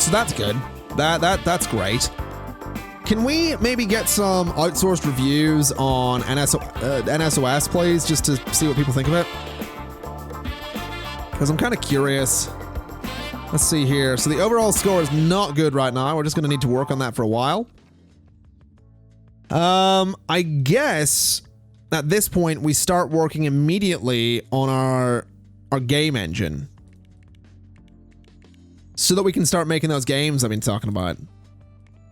So that's good. That's great. Can we maybe get some outsourced reviews on NSOS, please, just to see what people think of it? Because I'm kind of curious. Let's see here. So the overall score is not good right now. We're just going to need to work on that for a while. I guess at this point we start working immediately on our game engine, so that we can start making those games I've been talking about.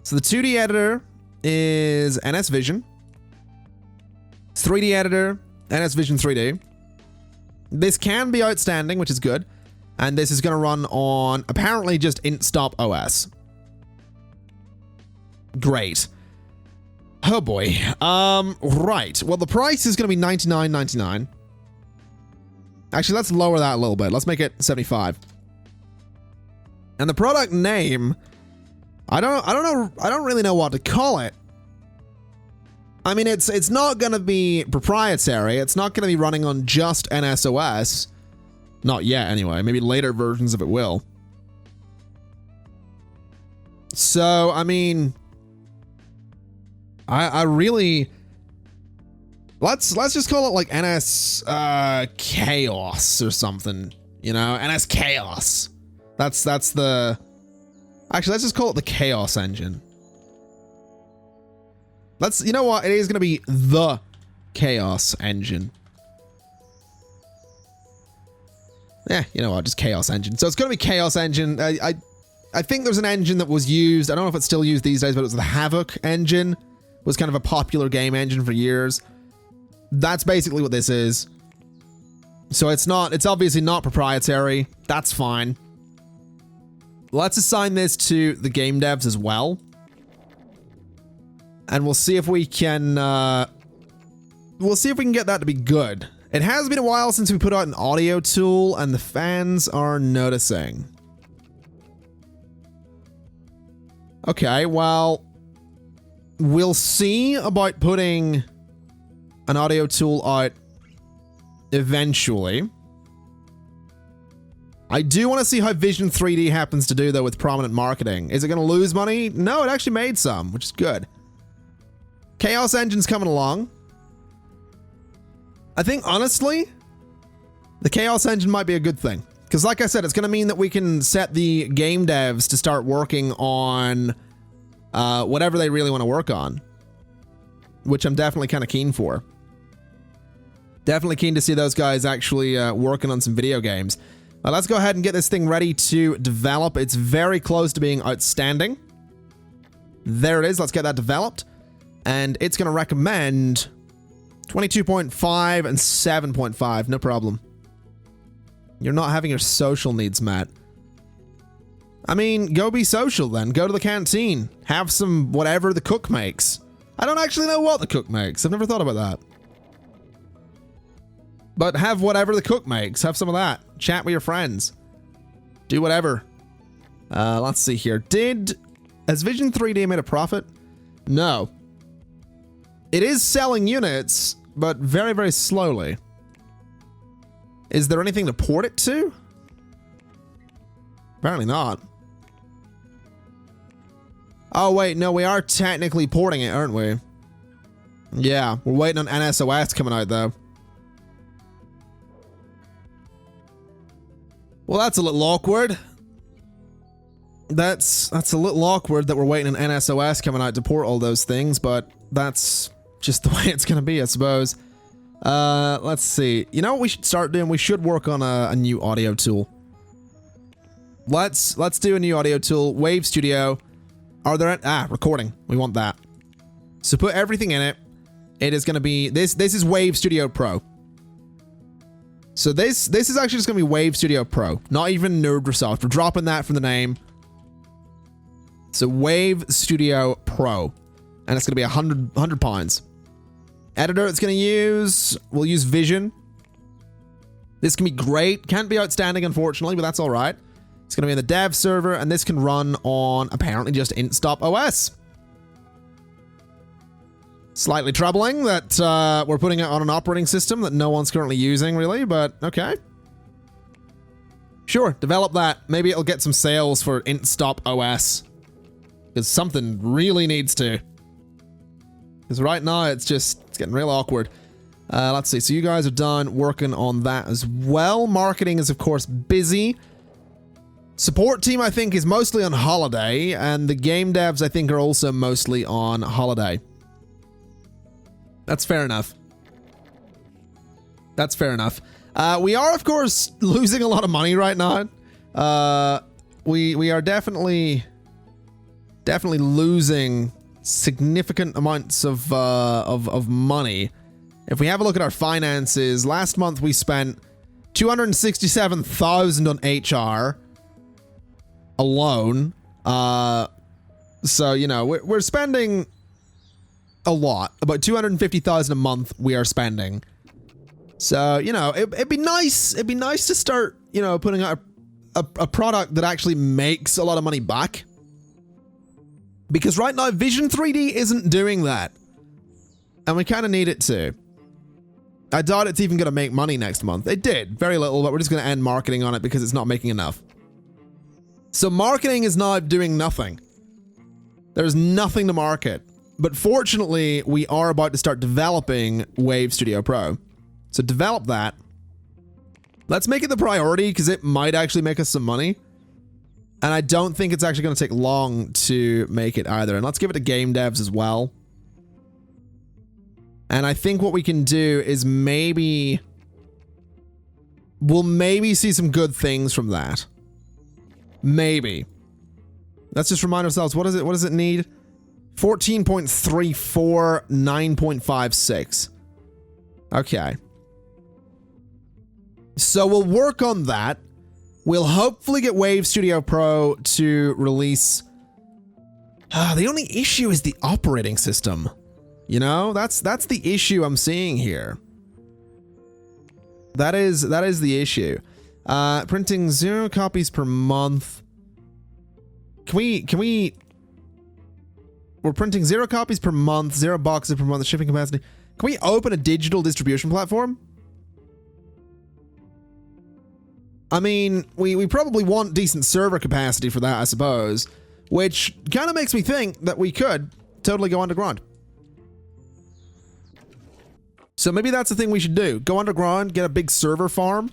So the 2D editor is NS Vision. 3D editor, NS Vision 3D. This can be outstanding, which is good. And this is going to run on, apparently, just Stop OS. Great. Oh boy. Right. Well, the price is going to be $99.99. Actually, let's lower that a little bit. Let's make it $75. And the product name, I don't really know what to call it. I mean, it's not going to be proprietary. It's not going to be running on just NSOS. Not yet, anyway. Maybe later versions of it will. So, I mean, I really, let's just call it like NS Chaos or something. You know, NS Chaos. That's the. Actually, let's just call it the Chaos engine. You know what? It is going to be the Chaos engine. Yeah, you know what? Just Chaos engine. So it's going to be Chaos engine. I think there's an engine that was used. I don't know if it's still used these days, but it was the Havoc engine. It was kind of a popular game engine for years. That's basically what this is. So it's obviously not proprietary. That's fine. Let's assign this to the game devs as well. And we'll see if we can get that to be good. It has been a while since we put out an audio tool, and the fans are noticing. Okay, well, we'll see about putting an audio tool out eventually. I do want to see how Vision 3D happens to do, though, with prominent marketing. Is it going to lose money? No, it actually made some, which is good. Chaos Engine's coming along. I think, honestly, the Chaos Engine might be a good thing. Because like I said, it's going to mean that we can set the game devs to start working on whatever they really want to work on. Which I'm definitely kind of keen for. Definitely keen to see those guys actually working on some video games. Let's go ahead and get this thing ready to develop. It's very close to being outstanding. There it is. Let's get that developed. And it's going to recommend 22.5 and 7.5. No problem. You're not having your social needs met. I mean, go be social then. Go to the canteen. Have some whatever the cook makes. I don't actually know what the cook makes. I've never thought about that. But have whatever the cook makes. Have some of that. Chat with your friends. Do whatever. Let's see here. Has Vision 3D made a profit? No. It is selling units, but very, very slowly. Is there anything to port it to? Apparently not. Oh, wait. No, we are technically porting it, aren't we? Yeah. We're waiting on NSOS coming out, though. Well, that's a little awkward. That's a little awkward that we're waiting on NSOS coming out to port all those things, but that's just the way it's going to be, I suppose. Let's see. You know what we should start doing? We should work on a new audio tool. Let's do a new audio tool. Wave Studio. Are there... recording. We want that. So put everything in it. It is going to be... This is Wave Studio Pro. So this is actually just going to be Wave Studio Pro. Not even NerdResoft. We're dropping that from the name. So Wave Studio Pro. And it's going to be 100 pounds. Editor it's going to use... We'll use Vision. This can be great. Can't be outstanding, unfortunately, but that's all right. It's going to be in the dev server, and this can run on, apparently, just Stop OS. Slightly troubling that we're putting it on an operating system that no one's currently using, really, but okay. Sure, develop that. Maybe it'll get some sales for Stop OS. Because something really needs to. Because right now it's getting real awkward. Let's see. So you guys are done working on that as well. Marketing is, of course, busy. Support team, I think, is mostly on holiday. And the game devs, I think, are also mostly on holiday. That's fair enough. That's fair enough. We are, of course, losing a lot of money right now. We are definitely losing significant amounts of money. If we have a look at our finances, last month we spent $267,000 on HR alone. So, you know, we're spending a lot. About $250,000 a month we are spending. So, you know, it'd be nice. It'd be nice to start, you know, putting out a product that actually makes a lot of money back. Because right now, Vision 3D isn't doing that. And we kind of need it to. I doubt it's even going to make money next month. It did. Very little, but we're just going to end marketing on it because it's not making enough. So marketing is now doing nothing. There's nothing to market. But fortunately, we are about to start developing Wave Studio Pro. So develop that. Let's make it the priority because it might actually make us some money. And I don't think it's actually going to take long to make it either. And let's give it to game devs as well. And I think what we can do is we'll maybe see some good things from that. Maybe. Let's just remind ourselves, what does it need? 14.34, 9.56. Okay. So we'll work on that. We'll hopefully get Wave Studio Pro to release. The only issue is the operating system. You know, that's the issue I'm seeing here. That is the issue. Printing 0 copies per month. Can we? We're printing 0 copies per month, 0 boxes per month. The shipping capacity. Can we open a digital distribution platform? I mean, we probably want decent server capacity for that, I suppose. Which kind of makes me think that we could totally go underground. So maybe that's the thing we should do. Go underground, get a big server farm.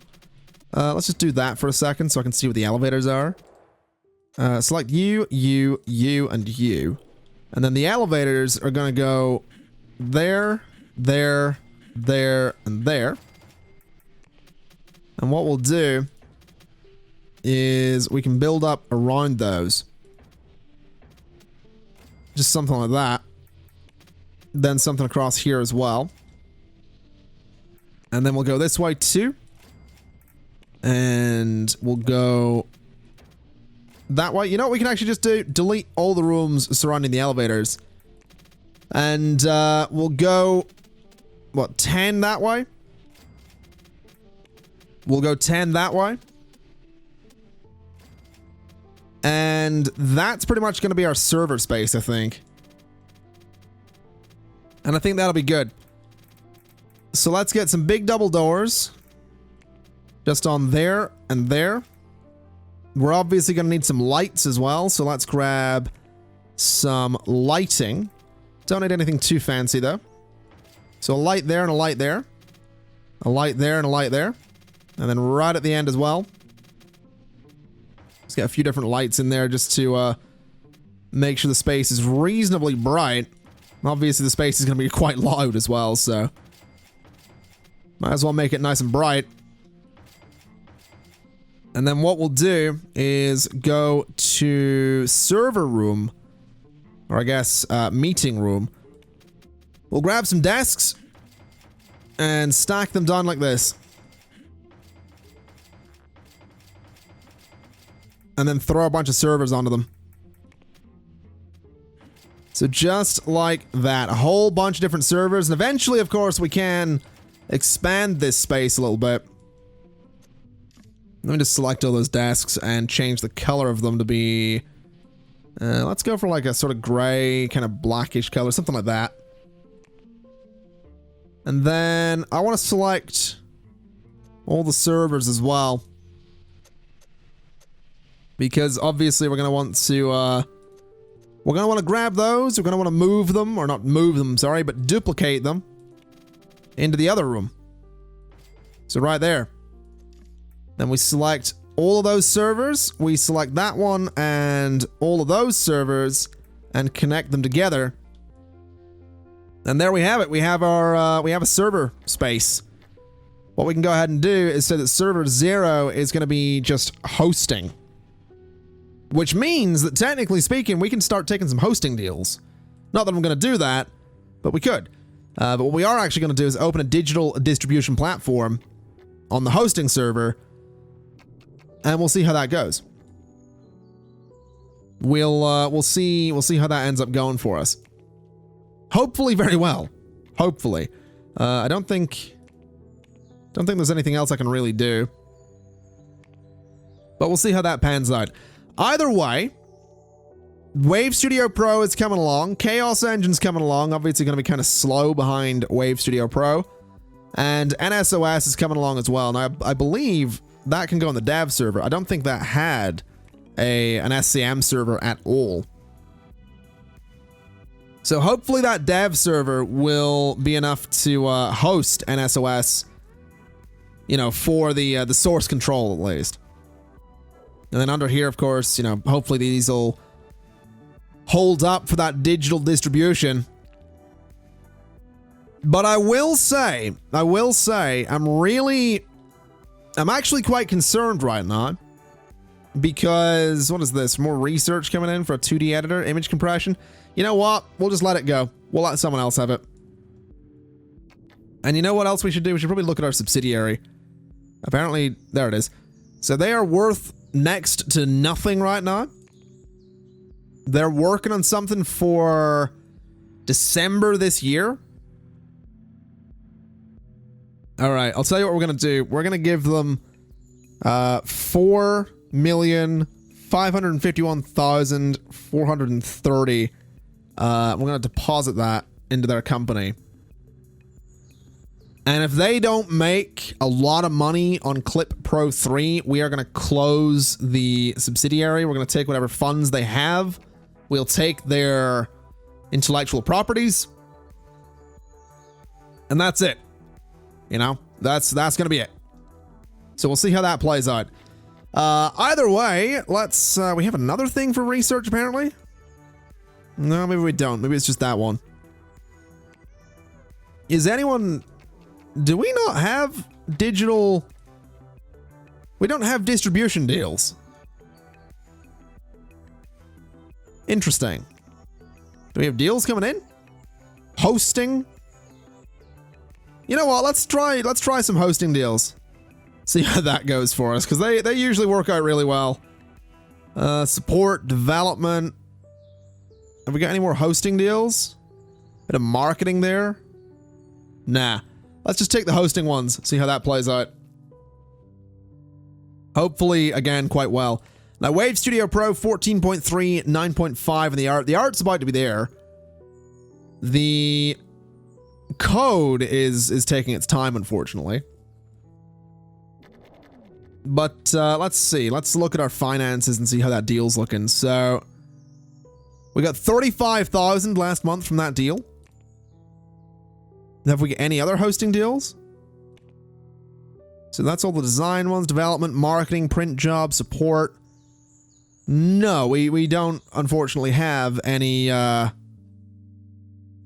Let's just do that for a second so I can see what the elevators are. Select you, and you. And then the elevators are going to go there, there, there, and there. And what we'll do is we can build up around those. Just something like that. Then something across here as well. And then we'll go this way too. And we'll go that way. You know what we can actually just do? Delete all the rooms surrounding the elevators. And we'll go, what, 10 that way? We'll go 10 that way. And that's pretty much going to be our server space, I think. And I think that'll be good. So let's get some big double doors. Just on there and there. We're obviously going to need some lights as well. So let's grab some lighting. Don't need anything too fancy though. So a light there and a light there. A light there and a light there. And then right at the end as well. Let's get a few different lights in there just to make sure the space is reasonably bright. Obviously the space is going to be quite loud as well, so might as well make it nice and bright. And then what we'll do is go to server room, or I guess meeting room. We'll grab some desks and stack them down like this. And then throw a bunch of servers onto them. So just like that, a whole bunch of different servers. And eventually, of course, we can expand this space a little bit. Let me just select all those desks and change the color of them to be... let's go for like a sort of gray, kind of blackish color, something like that. And then I want to select all the servers as well. because obviously we're going to want to grab those. We're going to want to move them, or not move them, sorry, but duplicate them into the other room. So right there. Then we select all of those servers. We select that one and all of those servers and connect them together. And there we have it. We have our we have a server space. What we can go ahead and do is say that server 0 is going to be just hosting. Which means that technically speaking, we can start taking some hosting deals. Not that I'm going to do that, but we could. But what we are actually going to do is open a digital distribution platform on the hosting server, and we'll see how that goes. We'll see how that ends up going for us. Hopefully very well. Hopefully. I don't think there's anything else I can really do. But we'll see how that pans out. Either way, Wave Studio Pro is coming along. Chaos Engine's coming along. Obviously going to be kind of slow behind Wave Studio Pro. And NSOS is coming along as well. And I believe that can go on the dev server. I don't think that had an SCM server at all. So hopefully that dev server will be enough to host NSOS, you know, for the source control at least. And then under here, of course, you know, hopefully these will hold up for that digital distribution. But I will say, I'm actually quite concerned right now. Because, what is this? More research coming in for a 2D editor, image compression. You know what? We'll just let it go. We'll let someone else have it. And you know what else we should do? We should probably look at our subsidiary. Apparently, there it is. So they are worth next to nothing right now. They're working on something for December this year. All right, I'll tell you what we're going to do. We're going to give them 4,551,430. We're going to deposit that into their company. And if they don't make a lot of money on Clip Pro 3, we are going to close the subsidiary. We're going to take whatever funds they have. We'll take their intellectual properties. And that's it. You know, that's going to be it. So we'll see how that plays out. Either way, let's, we have another thing for research apparently. No, maybe we don't. Maybe it's just that one. Is anyone, do we not have digital, we don't have distribution deals. Interesting. Do we have deals coming in? Hosting? You know what? Let's try some hosting deals. See how that goes for us, because they usually work out really well. Support, development. Have we got any more hosting deals? Bit of marketing there? Nah. Let's just take the hosting ones, see how that plays out. Hopefully, again, quite well. Now, Wave Studio Pro 14.3, 9.5 in the art. The art's about to be there. The code is taking its time, unfortunately. But let's see. Let's look at our finances and see how that deal's looking. So we got 35,000 last month from that deal. Have we got any other hosting deals? So that's all the design ones, development, marketing, print job, support. No, we don't unfortunately have any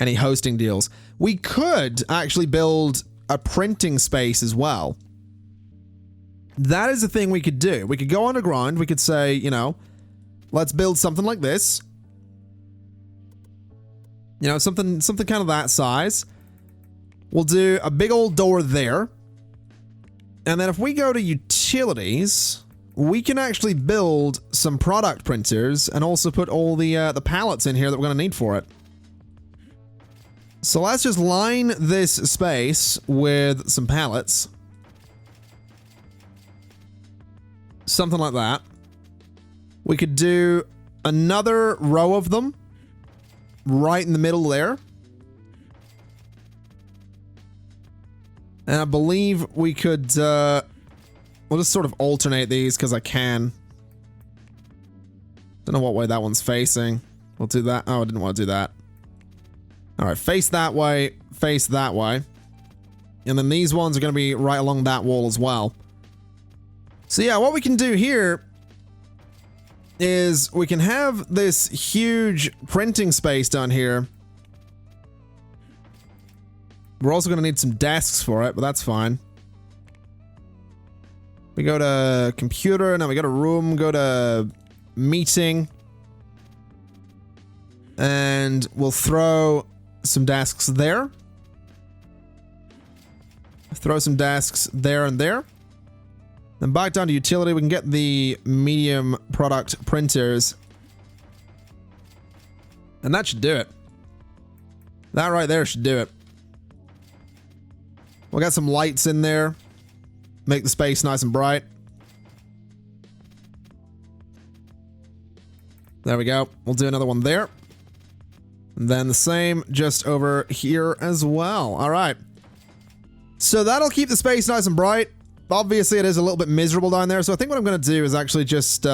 hosting deals. We could actually build a printing space as well. That is a thing we could do. We could go underground. We could say, you know, let's build something like this. You know, something kind of that size. We'll do a big old door there. And then if we go to utilities, we can actually build some product printers and also put all the pallets in here that we're going to need for it. So let's just line this space with some pallets. Something like that. We could do another row of them right in the middle there. And I believe we could, we'll just sort of alternate these because I can. Don't know what way that one's facing. We'll do that. Oh, I didn't want to do that. All right, face that way, face that way. And then these ones are going to be right along that wall as well. So yeah, what we can do here is we can have this huge printing space down here. We're also going to need some desks for it, but that's fine. We go to computer, now we go to room, go to meeting. And we'll throw some desks there. Throw some desks there and there. Then back down to utility, we can get the medium product printers. And that should do it. That right there should do it. We'll get some lights in there. Make the space nice and bright. There we go. We'll do another one there. And then the same just over here as well. All right. So that'll keep the space nice and bright. Obviously, it is a little bit miserable down there. So I think what I'm going to do is actually just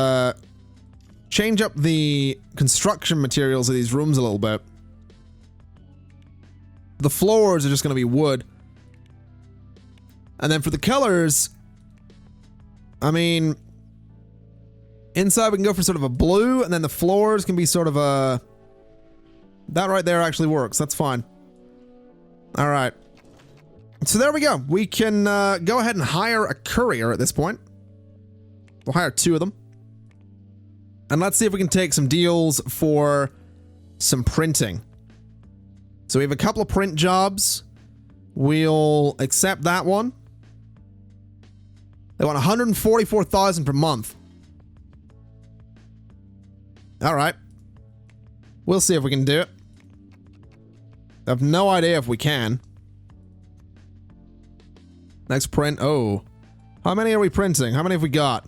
change up the construction materials of these rooms a little bit. The floors are just going to be wood. And then for the colors, I mean, inside we can go for sort of a blue, and then the floors can be sort of a... That right there actually works. That's fine. All right. So there we go. We can go ahead and hire a courier at this point. We'll hire 2 of them. And let's see if we can take some deals for some printing. So we have a couple of print jobs. We'll accept that one. They want 144,000 per month. All right. We'll see if we can do it. I have no idea if we can. Next print. Oh. How many are we printing? How many have we got?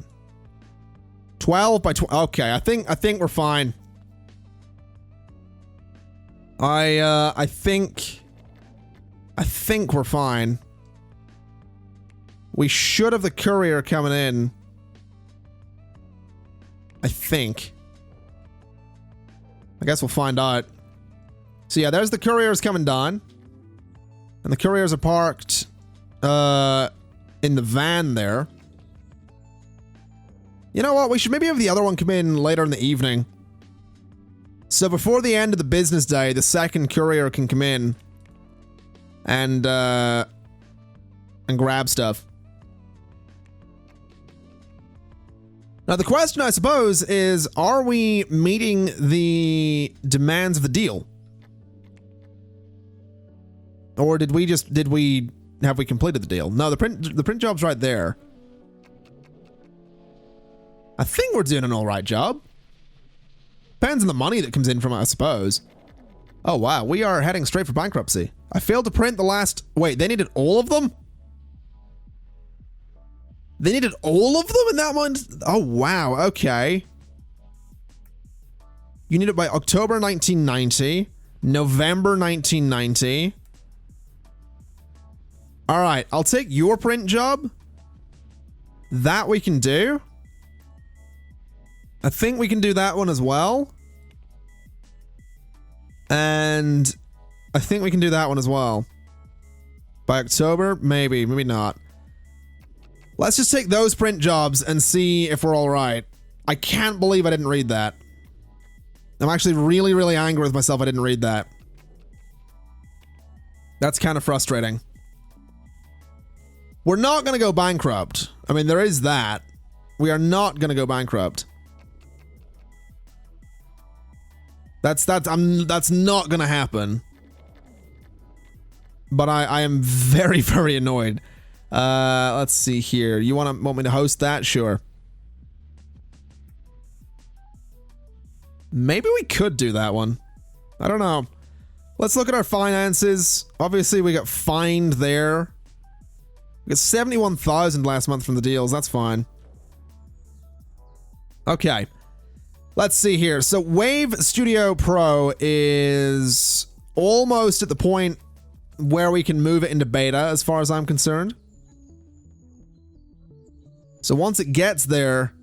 12 by 12. Okay, I think we're fine. I think we're fine. We should have the courier coming in. I think. I guess we'll find out. So yeah, there's the couriers coming down. And the couriers are parked in the van there. You know what? We should maybe have the other one come in later in the evening. So before the end of the business day, the second courier can come in and grab stuff. Now the question, I suppose, is, are we meeting the demands of the deal? Or have we completed the deal? No, the print job's right there. I think we're doing an all right job. Depends on the money that comes in from it, I suppose. Oh wow, we are heading straight for bankruptcy. I failed to print the last... Wait, they needed all of them? They needed all of them in that one? Oh wow, okay. You need it by October 1990, November 1990. All right, I'll take your print job. That we can do. I think we can do that one as well. And I think we can do that one as well. By October? Maybe, maybe not. Let's just take those print jobs and see if we're all right. I can't believe I didn't read that. I'm actually really, really angry with myself I didn't read that. That's kind of frustrating. We're not going to go bankrupt. I mean, there is that. We are not going to go bankrupt. That's not going to happen. But I am very, very annoyed. Let's see here. You want me to host that? Sure. Maybe we could do that one. I don't know. Let's look at our finances. Obviously, we got fined there. We got 71,000 last month from the deals. That's fine. Okay. Let's see here. So Wave Studio Pro is almost at the point where we can move it into beta, as far as I'm concerned. So once it gets there,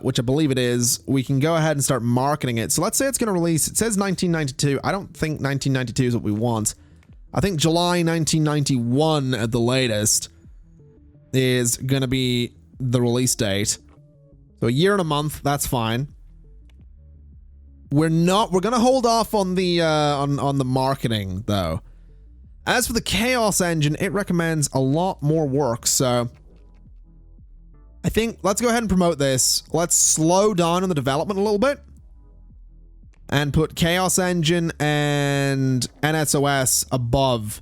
which I believe it is, we can go ahead and start marketing it. So let's say it's going to release, it says 1992. I don't think 1992 is what we want. I think July 1991 at the latest is going to be the release date. So a year and a month, that's fine. We're going to hold off on the on the marketing though. As for the Chaos Engine, it recommends a lot more work, so I think let's go ahead and promote this. Let's slow down on the development a little bit and put Chaos Engine and NSOS above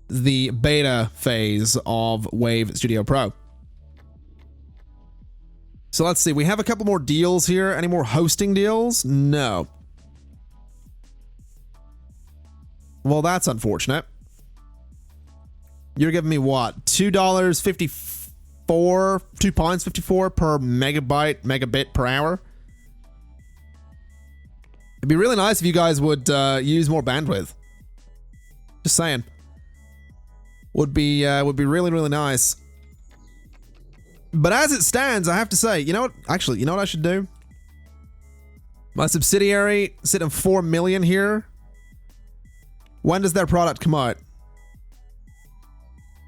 the beta phase of Wave Studio Pro. So let's see, we have a couple more deals here. Any more hosting deals? No. Well, that's unfortunate. You're giving me what? $2.54, £2.54 per megabit per hour. It'd be really nice if you guys would use more bandwidth. Just saying. Would be really, really nice. But as it stands, I have to say, you know what? Actually, you know what I should do? My subsidiary sitting 4 million here. When does their product come out?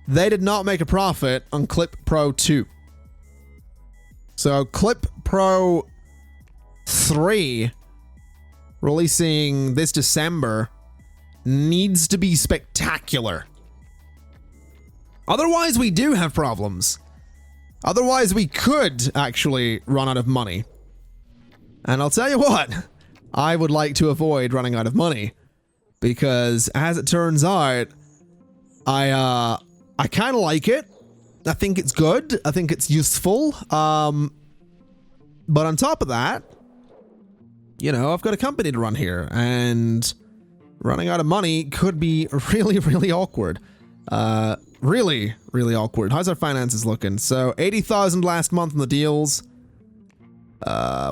They did not make a profit on Clip Pro 2. So Clip Pro 3 releasing this December needs to be spectacular. Otherwise, we do have problems. Otherwise, we could actually run out of money. And I'll tell you what, I would like to avoid running out of money. Because, as it turns out, I kind of like it. I think it's good. I think it's useful. But on top of that, you know, I've got a company to run here. And running out of money could be really, really awkward. Really, really awkward. How's our finances looking? So 80,000 last month in the deals.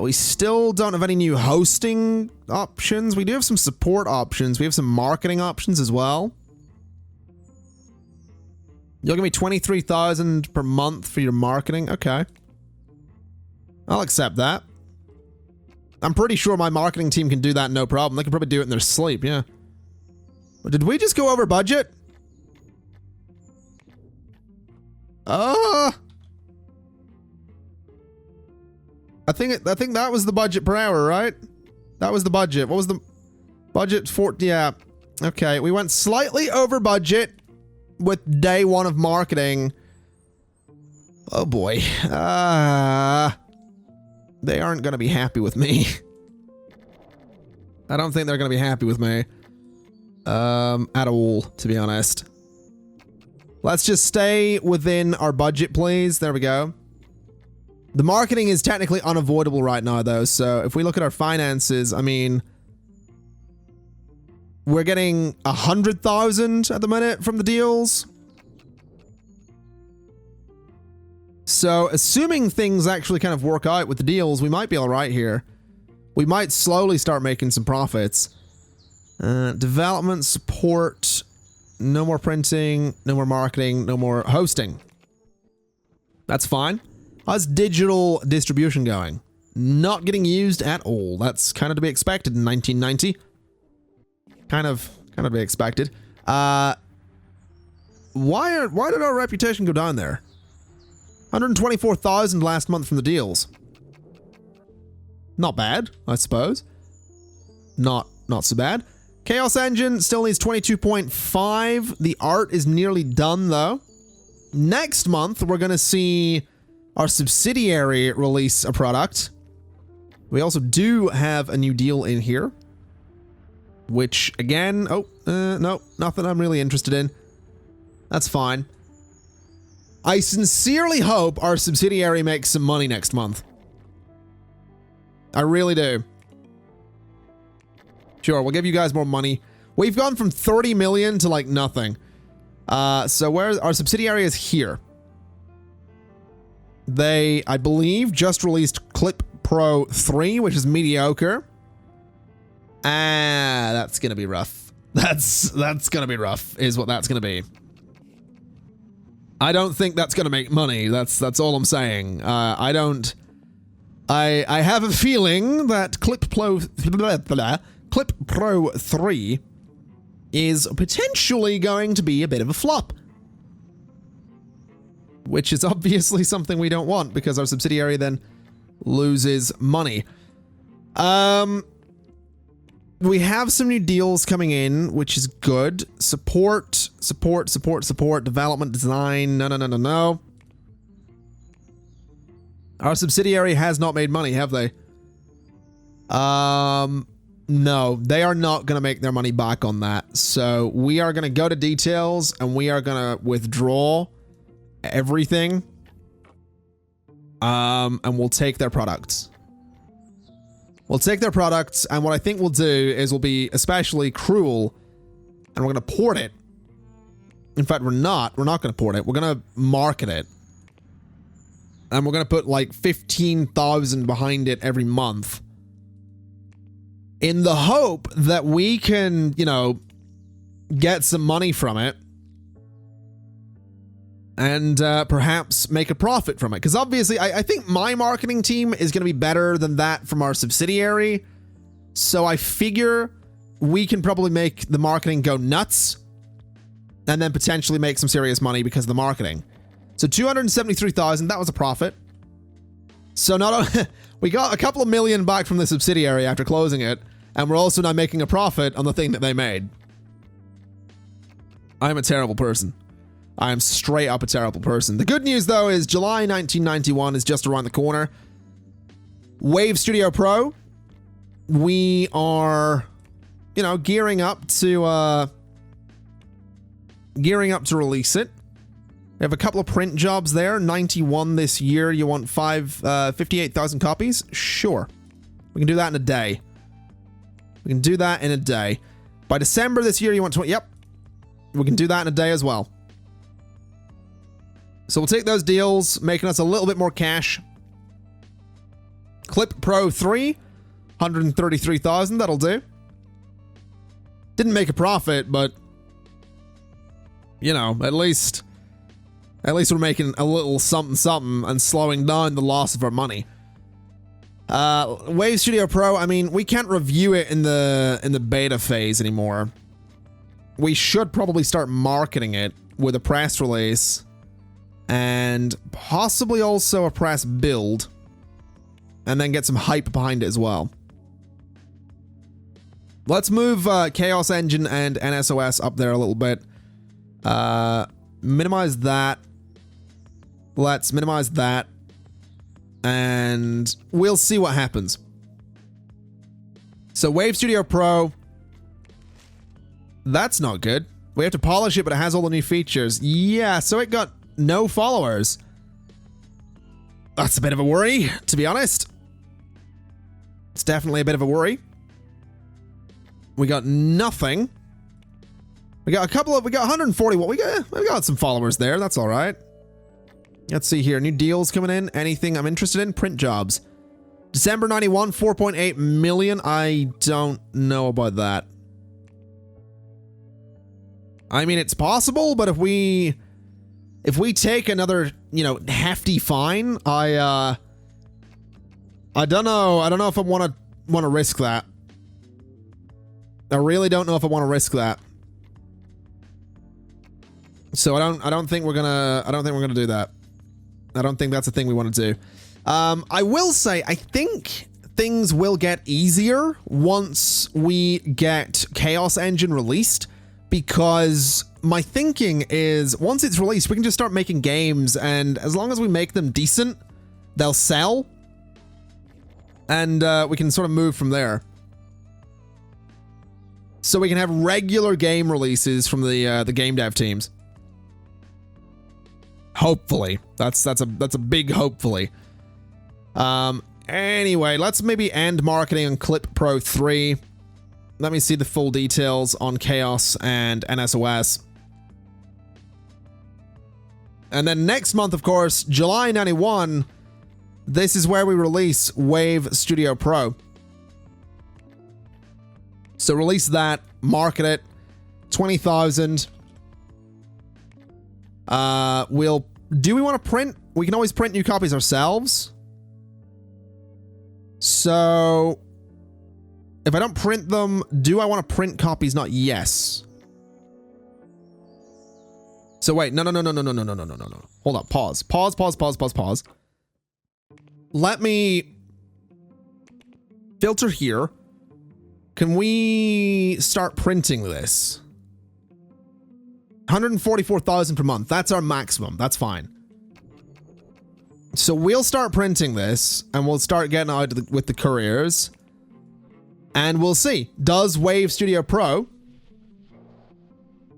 We still don't have any new hosting options. We do have some support options. We have some marketing options as well. You'll give me 23,000 per month for your marketing. Okay. I'll accept that. I'm pretty sure my marketing team can do that no problem. They can probably do it in their sleep, yeah. But did we just go over budget? I think that was the budget per hour, right? That was the budget. What was the budget for? Yeah. Okay, we went slightly over budget with day one of marketing. Oh boy. They aren't going to be happy with me. I don't think they're going to be happy with me. At all, to be honest. Let's just stay within our budget, please. There we go. The marketing is technically unavoidable right now, though. So if we look at our finances, I mean, we're getting 100,000 at the minute from the deals. So assuming things actually kind of work out with the deals, we might be all right here. We might slowly start making some profits. Development, support, no more printing, no more marketing, no more hosting. That's fine. How's digital distribution going? Not getting used at all. That's kind of to be expected in 1990. Kind of to be expected. Why did our reputation go down there? 124,000 last month from the deals. Not bad, I suppose. Not so bad. Chaos Engine still needs 22.5. The art is nearly done, though. Next month, we're going to see our subsidiary release a product. We also do have a new deal in here. Which, again... no, nothing I'm really interested in. That's fine. I sincerely hope our subsidiary makes some money next month. I really do. Sure, we'll give you guys more money. We've gone from 30 million to like nothing. So where our subsidiary is here. They, I believe, just released Clip Pro 3, which is mediocre. That's gonna be rough. That's gonna be rough, is what that's gonna be. I don't think that's gonna make money. That's all I'm saying. I don't I have a feeling that Clip Pro 3 is potentially going to be a bit of a flop. Which is obviously something we don't want because our subsidiary then loses money. We have some new deals coming in, which is good. Support, development, design, no. Our subsidiary has not made money, have they? No, they are not going to make their money back on that. So we are going to go to details and we are going to withdraw everything. And we'll take their products. We'll take their products, and what I think we'll do is we'll be especially cruel, and we're going to port it. In fact, we're not going to port it. We're going to market it. And we're going to put like 15,000 behind it every month. In the hope that we can, you know, get some money from it. And perhaps make a profit from it. Because obviously, I think my marketing team is going to be better than that from our subsidiary. So I figure we can probably make the marketing go nuts. And then potentially make some serious money because of the marketing. So 273,000, that was a profit. So not only, we got a couple of million back from the subsidiary after closing it. And we're also now making a profit on the thing that they made. I'm a terrible person. I am straight up a terrible person. The good news, though, is July 1991 is just around the corner. Wave Studio Pro. We are, you know, gearing up to release it. We have a couple of print jobs there. 91 this year. You want 58,000 copies? Sure. We can do that in a day. We can do that in a day. By December this year, you want 20. Yep. We can do that in a day as well. So we'll take those deals, making us a little bit more cash. Clip Pro 3, 133,000, that'll do. Didn't make a profit, but you know, at least we're making a little something and slowing down the loss of our money. Wave Studio Pro, I mean, we can't review it in the beta phase anymore. We should probably start marketing it with a press release. And possibly also a press build. And then get some hype behind it as well. Let's move Chaos Engine and NSOS up there a little bit. Minimize that. Let's minimize that. And we'll see what happens. So Wave Studio Pro. That's not good. We have to polish it, but it has all the new features. Yeah, so it got no followers. That's a bit of a worry, to be honest. It's definitely a bit of a worry. We got nothing. We got 140. We got some followers there. That's all right. Let's see here. New deals coming in. Anything I'm interested in? Print jobs. December 91, 4.8 million. I don't know about that. I mean, it's possible, but if we take another, you know, hefty fine, I don't know. I don't know if I want to risk that. I really don't know if I want to risk that. So I don't think we're gonna do that. I don't think that's a thing we want to do. I will say, I think things will get easier once we get Chaos Engine released, because my thinking is once it's released, we can just start making games, and as long as we make them decent, they'll sell, and we can sort of move from there. So we can have regular game releases from the game dev teams. Hopefully. That's a big hopefully. Anyway, let's maybe end marketing on Clip Pro 3. Let me see the full details on Chaos and NSOS. And then next month, of course, July 91, this is where we release Wave Studio Pro. So release that, market it, 20,000. Do we want to print? We can always print new copies ourselves. So if I don't print them, do I want to print copies? Not yes. So wait, no. Hold up, pause. Pause. Let me filter here. Can we start printing this? 144,000 per month. That's our maximum. That's fine. So we'll start printing this and we'll start getting out with the couriers. And we'll see. Does Wave Studio Pro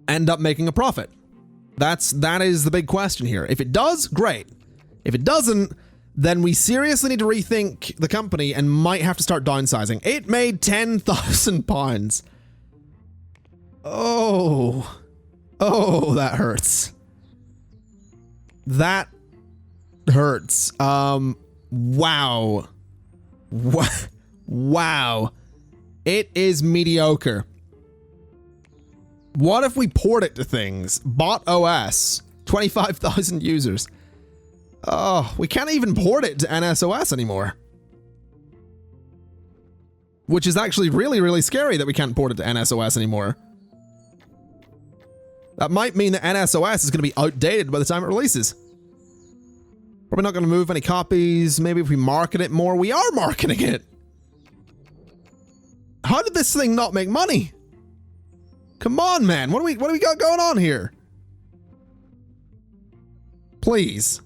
end up making a profit? That is the big question here. If it does, great. If it doesn't, then we seriously need to rethink the company and might have to start downsizing. It made £10,000. Oh, that hurts. That hurts. Wow. Wow. It is mediocre. What if we port it to things? Bot OS, 25,000 users. Oh, we can't even port it to NSOS anymore. Which is actually really, really scary that we can't port it to NSOS anymore. That might mean that NSOS is going to be outdated by the time it releases. Probably not going to move any copies. Maybe if we market it more. We are marketing it. How did this thing not make money? Come on, man. What do we got going on here? Please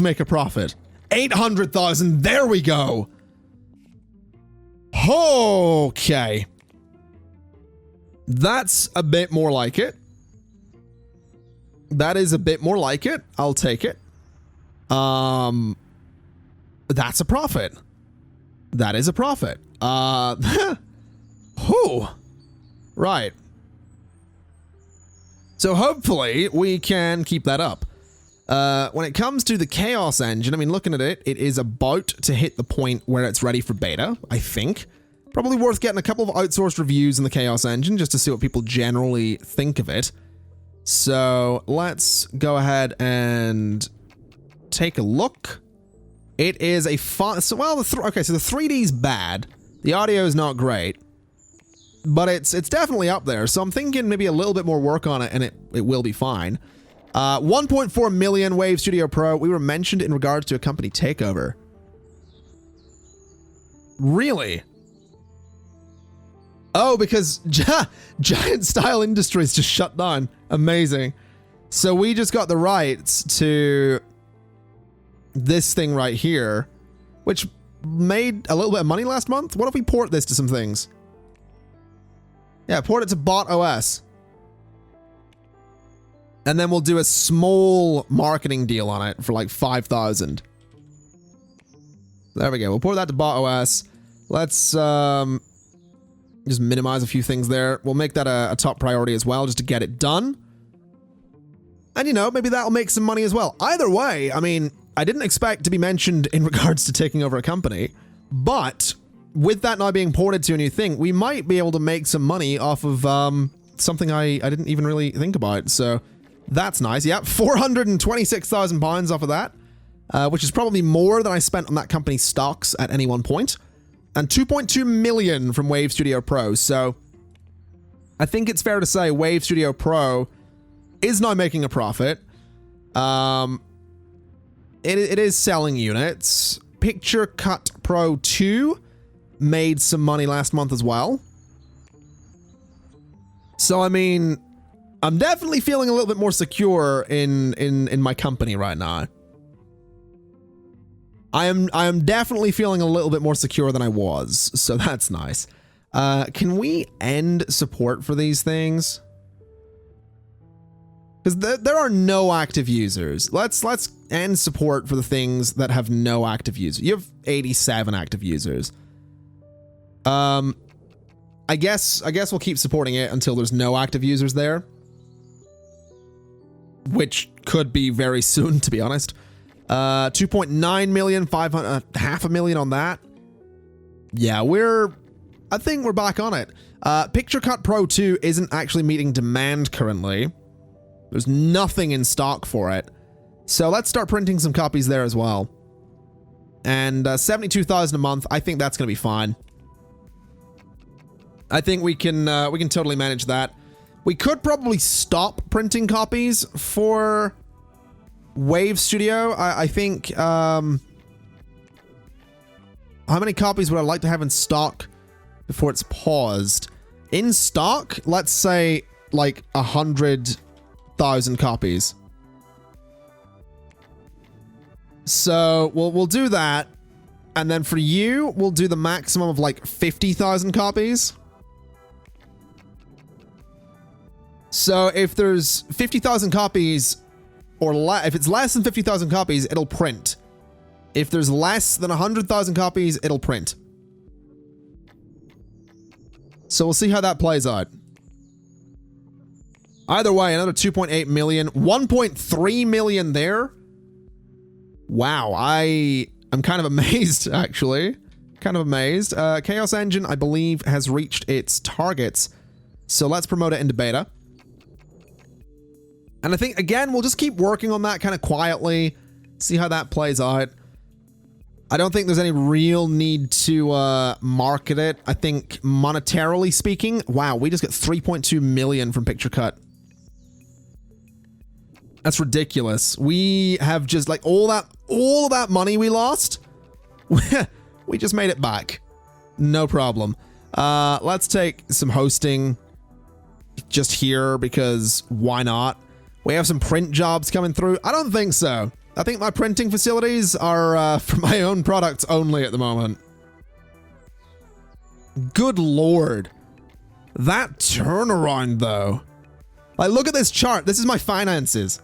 make a profit. 800,000. There we go. Okay. That's a bit more like it. That is a bit more like it. I'll take it. That's a profit. That is a profit. Whew. Right. So hopefully we can keep that up. When it comes to the Chaos Engine, I mean, looking at it, it is about to hit the point where it's ready for beta, I think. Probably worth getting a couple of outsourced reviews in the Chaos Engine just to see what people generally think of it. So let's go ahead and take a look. It is a fun, so well, okay, so the 3D's bad. The audio is not great, but it's definitely up there. So I'm thinking maybe a little bit more work on it and it will be fine. 1.4 million Wave Studio Pro. We were mentioned in regards to a company takeover. Really? Oh, because Giant Style Industries just shut down. Amazing. So we just got the rights to this thing right here, which made a little bit of money last month. What if we port this to some things? Yeah, port it to Bot OS. And then we'll do a small marketing deal on it for like 5,000. There we go. We'll port that to Bot OS. Let's just minimize a few things there. We'll make that a top priority as well, just to get it done. And, you know, maybe that'll make some money as well. Either way, I mean, I didn't expect to be mentioned in regards to taking over a company, but with that now being ported to a new thing, we might be able to make some money off of something I didn't even really think about. So that's nice. Yeah, £426,000 off of that, which is probably more than I spent on that company's stocks at any one point. And 2.2 million from Wave Studio Pro. So I think it's fair to say Wave Studio Pro is now making a profit. It is selling units. Picture Cut Pro 2 made some money last month as well. So, I mean, I'm definitely feeling a little bit more secure in my company right now. I am definitely feeling a little bit more secure than I was, so that's nice. Can we end support for these things? Because there are no active users. Let's end support for the things that have no active users. You have 87 active users. I guess we'll keep supporting it until there's no active users there, which could be very soon, to be honest. 2.9 million, 500, half a million on that. Yeah, I think we're back on it. Picture Cut Pro 2 isn't actually meeting demand currently. There's nothing in stock for it. So let's start printing some copies there as well. And 72,000 a month, I think that's going to be fine. I think we can totally manage that. We could probably stop printing copies for Wave Studio. I think, how many copies would I like to have in stock before it's paused? In stock, let's say like 100,000 copies. So we'll do that. And then for you, we'll do the maximum of like 50,000 copies. So if there's 50,000 copies or if it's less than 50,000 copies, it'll print. If there's less than 100,000 copies, it'll print. So we'll see how that plays out. Either way, another 2.8 million, 1.3 million there. Wow, I'm kind of amazed, actually. Kind of amazed. Chaos Engine, I believe, has reached its targets. So let's promote it into beta. And I think, again, we'll just keep working on that kind of quietly. See how that plays out. I don't think there's any real need to market it. I think monetarily speaking, wow, we just get 3.2 million from Picture Cut. That's ridiculous. We have just like all of that money we lost. We just made it back. No problem. Let's take some hosting just here because why not? We have some print jobs coming through. I don't think so. I think my printing facilities are for my own products only at the moment. Good Lord. That turnaround though. Like, look at this chart. This is my finances.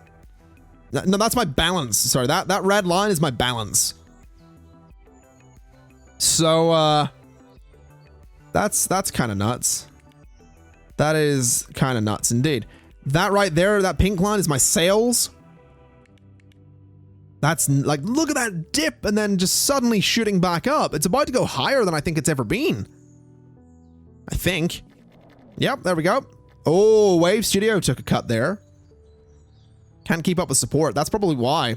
No, that's my balance. Sorry, that red line is my balance. So, that's kind of nuts. That is kind of nuts indeed. That right there, that pink line is my sales. That's like, look at that dip and then just suddenly shooting back up. It's about to go higher than I think it's ever been. I think. Yep, there we go. Oh, Wave Studio took a cut there. Can't keep up with support. That's probably why.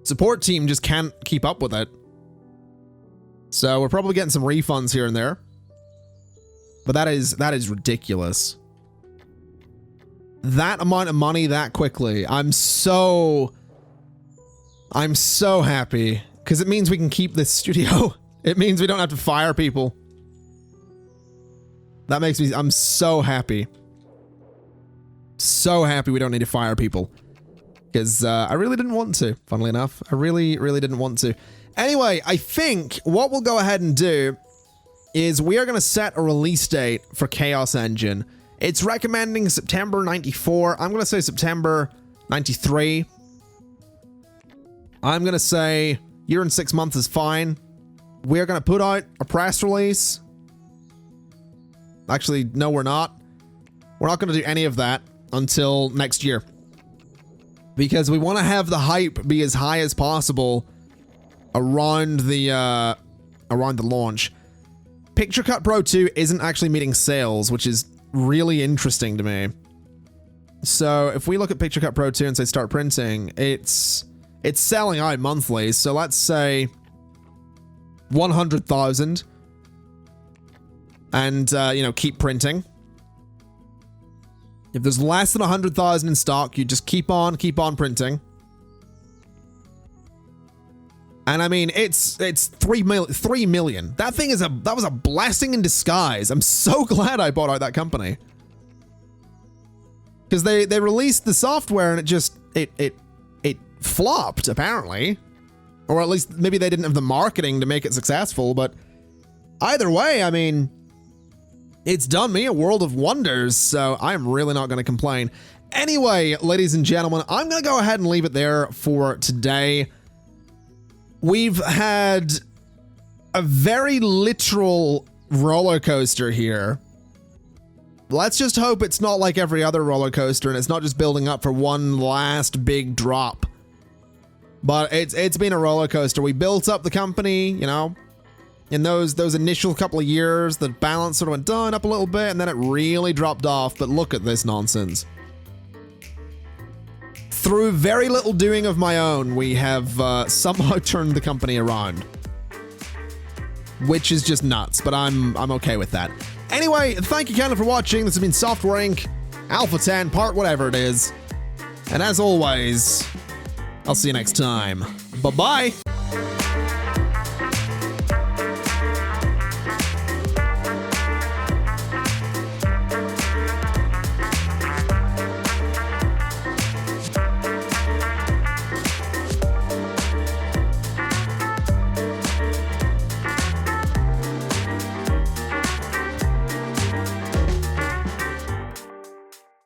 Support team just can't keep up with it. So we're probably getting some refunds here and there. But that is ridiculous. That amount of money that quickly. I'm so happy because it means we can keep this studio. It means we don't have to fire people. That makes me, I'm so happy. So happy we don't need to fire people. Because I really didn't want to, funnily enough. I really didn't want to. Anyway, I think what we'll go ahead and do is we are going to set a release date for Chaos Engine. It's recommending September 94. I'm going to say September 93. I'm going to say year and 6 months is fine. We're going to put out a press release. Actually, no, we're not. We're not going to do any of that until next year. Because we want to have the hype be as high as possible around the launch. Picture Cut Pro 2 isn't actually meeting sales, which is really interesting to me. So if we look at Picture Cut Pro 2 and say start printing, it's selling out monthly. So let's say 100,000 and, you know, keep printing. If there's less than 100,000 in stock, you just keep on printing. And I mean, it's 3 million. That thing is that was a blessing in disguise. I'm so glad I bought out that company. Because they released the software and it flopped, apparently. Or at least maybe they didn't have the marketing to make it successful, but either way, I mean, it's done me a world of wonders, so I'm really not going to complain. Anyway, ladies and gentlemen, I'm going to go ahead and leave it there for today. We've had a very literal roller coaster here. Let's just hope it's not like every other roller coaster and it's not just building up for one last big drop. But it's been a roller coaster. We built up the company, you know, in those initial couple of years. The balance sort of went down up a little bit and then it really dropped off. But look at this nonsense. through very little doing of my own, we have somehow turned the company around. Which is just nuts, but I'm okay with that. Anyway, thank you kindly for watching. This has been Software Inc. Alpha 10, part whatever it is. And as always, I'll see you next time. Bye-bye!